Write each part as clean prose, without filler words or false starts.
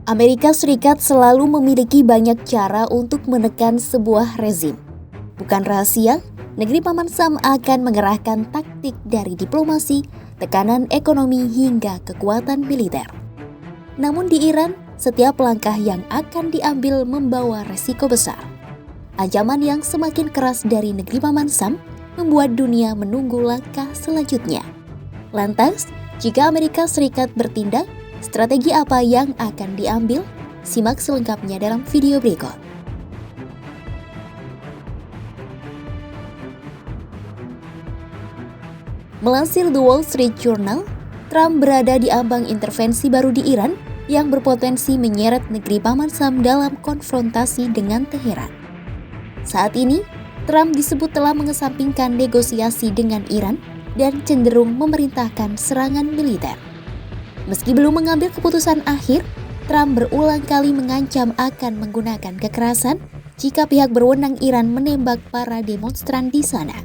Amerika Serikat selalu memiliki banyak cara untuk menekan sebuah rezim. Bukan rahasia, negeri Paman Sam akan mengerahkan taktik dari diplomasi, tekanan ekonomi hingga kekuatan militer. Namun di Iran, setiap langkah yang akan diambil membawa resiko besar. Ancaman yang semakin keras dari negeri Paman Sam membuat dunia menunggu langkah selanjutnya. Lantas, jika Amerika Serikat bertindak, strategi apa yang akan diambil? Simak selengkapnya dalam video berikut. Melansir The Wall Street Journal, Trump berada di ambang intervensi baru di Iran yang berpotensi menyeret negeri Paman Sam dalam konfrontasi dengan Teheran. Saat ini, Trump disebut telah mengesampingkan negosiasi dengan Iran dan cenderung memerintahkan serangan militer. Meski belum mengambil keputusan akhir, Trump berulang kali mengancam akan menggunakan kekerasan jika pihak berwenang Iran menembak para demonstran di sana.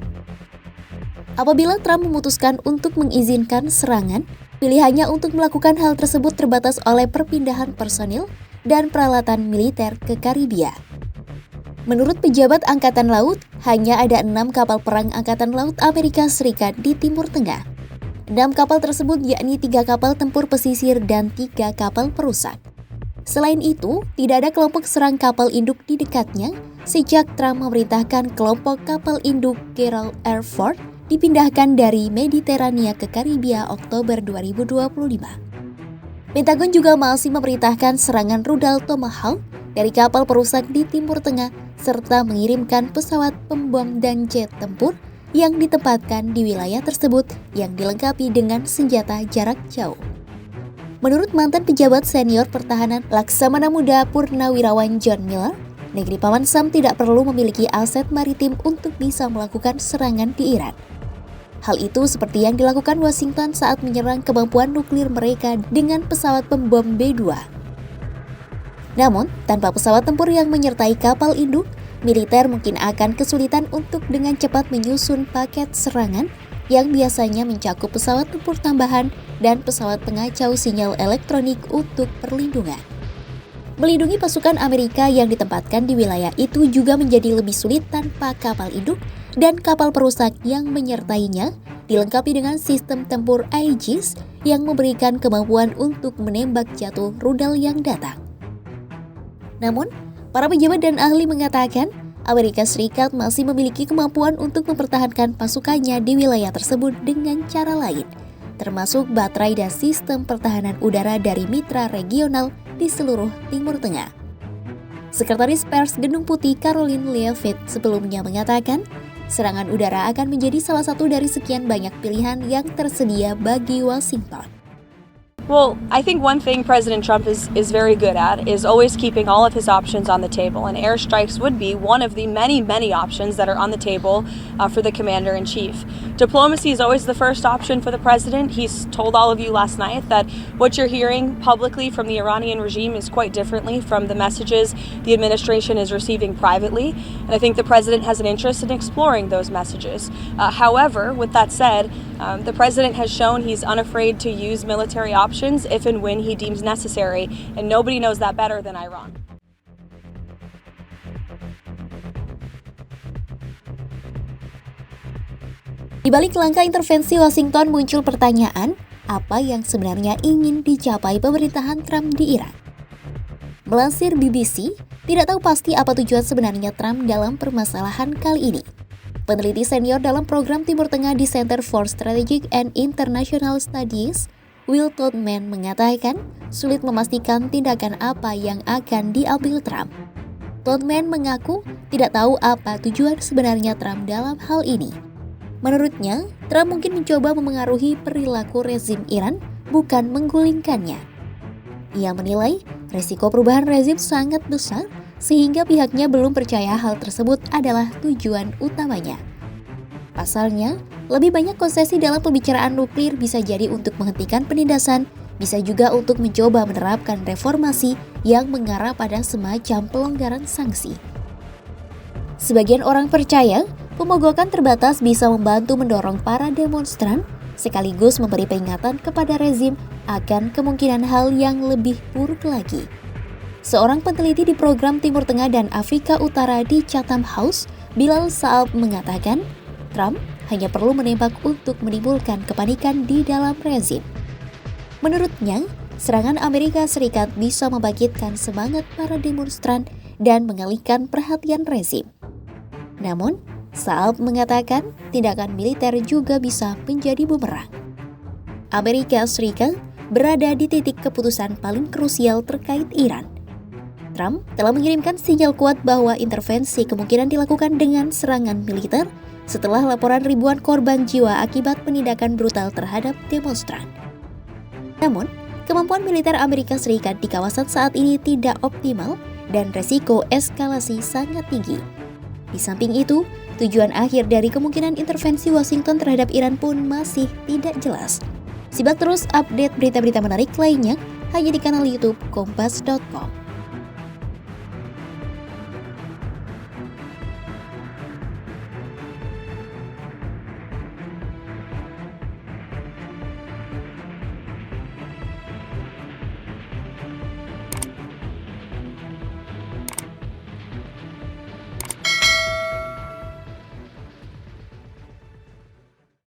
Apabila Trump memutuskan untuk mengizinkan serangan, pilihannya untuk melakukan hal tersebut terbatas oleh perpindahan personil dan peralatan militer ke Karibia. Menurut pejabat Angkatan Laut, hanya ada 6 kapal perang Angkatan Laut Amerika Serikat di Timur Tengah. 6 kapal tersebut yakni 3 kapal tempur pesisir dan 3 kapal perusak. Selain itu, tidak ada kelompok serang kapal induk di dekatnya sejak Trump memerintahkan kelompok kapal induk Gerald R. Ford dipindahkan dari Mediterania ke Karibia Oktober 2025. Pentagon juga masih memerintahkan serangan rudal Tomahawk dari kapal perusak di Timur Tengah serta mengirimkan pesawat pembom dan jet tempur yang ditempatkan di wilayah tersebut yang dilengkapi dengan senjata jarak jauh. Menurut mantan pejabat senior pertahanan Laksamana Muda Purnawirawan John Miller, negeri Paman Sam tidak perlu memiliki aset maritim untuk bisa melakukan serangan di Iran. Hal itu seperti yang dilakukan Washington saat menyerang kemampuan nuklir mereka dengan pesawat pembom B-2. Namun, tanpa pesawat tempur yang menyertai kapal induk, militer mungkin akan kesulitan untuk dengan cepat menyusun paket serangan yang biasanya mencakup pesawat tempur tambahan dan pesawat pengacau sinyal elektronik untuk perlindungan. Melindungi pasukan Amerika yang ditempatkan di wilayah itu juga menjadi lebih sulit tanpa kapal induk dan kapal perusak yang menyertainya, dilengkapi dengan sistem tempur Aegis yang memberikan kemampuan untuk menembak jatuh rudal yang datang. Namun, para pejabat dan ahli mengatakan Amerika Serikat masih memiliki kemampuan untuk mempertahankan pasukannya di wilayah tersebut dengan cara lain, termasuk baterai dan sistem pertahanan udara dari mitra regional di seluruh Timur Tengah. Sekretaris Pers Gedung Putih Caroline Leavitt sebelumnya mengatakan, serangan udara akan menjadi salah satu dari sekian banyak pilihan yang tersedia bagi Washington. Well, I think one thing President Trump is very good at is always keeping all of his options on the table, and airstrikes would be one of the many options that are on the table for the commander-in-chief. Diplomacy is always the first option for the president. He's told all of you last night that what you're hearing publicly from the Iranian regime is quite differently from the messages the administration is receiving privately, and I think the president has an interest in exploring those messages. However, with that said, the president has shown he's unafraid to use military options if and when he deems necessary, and nobody knows that better than Iran. Di balik langkah intervensi Washington muncul pertanyaan, apa yang sebenarnya ingin dicapai pemerintahan Trump di Iran? Melansir BBC, tidak tahu pasti apa tujuan sebenarnya Trump dalam permasalahan kali ini. Peneliti senior dalam program Timur Tengah di Center for Strategic and International Studies, Will Todman mengatakan sulit memastikan tindakan apa yang akan diambil Trump. Todman mengaku tidak tahu apa tujuan sebenarnya Trump dalam hal ini. Menurutnya, Trump mungkin mencoba memengaruhi perilaku rezim Iran, bukan menggulingkannya. Ia menilai risiko perubahan rezim sangat besar sehingga pihaknya belum percaya hal tersebut adalah tujuan utamanya. Pasalnya, lebih banyak konsesi dalam pembicaraan nuklir bisa jadi untuk menghentikan penindasan, bisa juga untuk mencoba menerapkan reformasi yang mengarah pada semacam pelonggaran sanksi. Sebagian orang percaya, pemogokan terbatas bisa membantu mendorong para demonstran, sekaligus memberi peringatan kepada rezim akan kemungkinan hal yang lebih buruk lagi. Seorang peneliti di program Timur Tengah dan Afrika Utara di Chatham House, Bilal Saab mengatakan, Trump hanya perlu menembak untuk menimbulkan kepanikan di dalam rezim. Menurutnya, serangan Amerika Serikat bisa membangkitkan semangat para demonstran dan mengalihkan perhatian rezim. Namun, Saab mengatakan tindakan militer juga bisa menjadi bumerang. Amerika Serikat berada di titik keputusan paling krusial terkait Iran. Trump telah mengirimkan sinyal kuat bahwa intervensi kemungkinan dilakukan dengan serangan militer setelah laporan ribuan korban jiwa akibat penindakan brutal terhadap demonstran. Namun, kemampuan militer Amerika Serikat di kawasan saat ini tidak optimal dan resiko eskalasi sangat tinggi. Di samping itu, tujuan akhir dari kemungkinan intervensi Washington terhadap Iran pun masih tidak jelas. Simak terus update berita-berita menarik lainnya hanya di kanal YouTube Kompas.com.